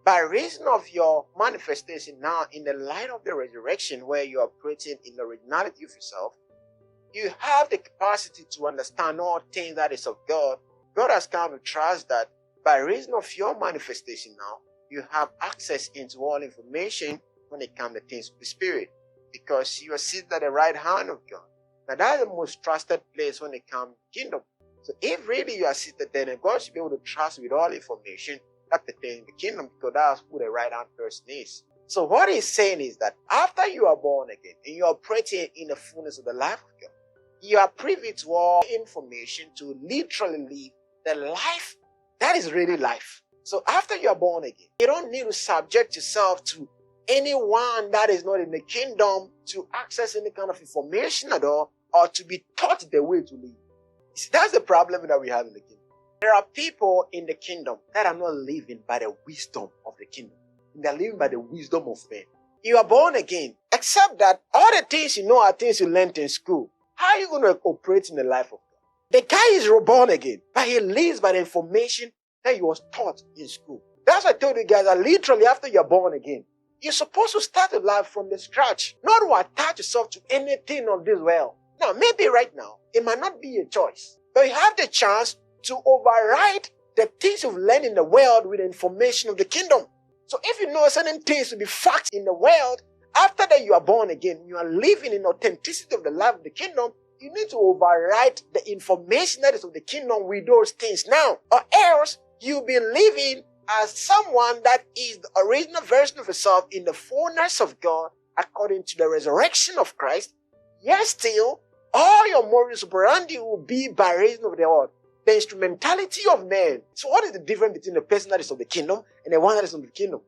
by reason of your manifestation now in the light of the resurrection, where you are operating in the originality of yourself, you have the capacity to understand all things that is of God. God has come to trust that by reason of your manifestation now, you have access into all information when it comes to things of the Spirit, because you are seated at the right hand of God. Now that's the most trusted place when it comes to kingdom. So if really you are seated there, then God should be able to trust with all information that pertains to the kingdom, because that's who the right hand person is. So what he's saying is that after you are born again and you are operating in the fullness of the life of God, you are privy to all information to literally live the life that is really life. So after you are born again, you don't need to subject yourself to anyone that is not in the kingdom to access any kind of information at all, or to be taught the way to live. See, that's the problem that we have in the kingdom. There are people in the kingdom that are not living by the wisdom of the kingdom. They are living by the wisdom of men. You are born again, except that all the things you know are things you learned in school. How are you going to operate in the life of God? The guy is reborn again, but he lives by the information that he was taught in school. That's why I told you guys that literally after you're born again, you're supposed to start a life from the scratch, not to attach yourself to anything of this world. Now, maybe right now, it might not be a choice, but you have the chance to override the things you've learned in the world with the information of the kingdom. So if you know certain things to be facts in the world, after that you are born again, you are living in authenticity of the life of the kingdom, you need to override the information that is of the kingdom with those things now. Or else, you'll be living as someone that is the original version of yourself in the fullness of God, according to the resurrection of Christ. Yet still, all your moral operandi will be by reason of the word, the instrumentality of men. So what is the difference between the person that is of the kingdom and the one that is of the kingdom?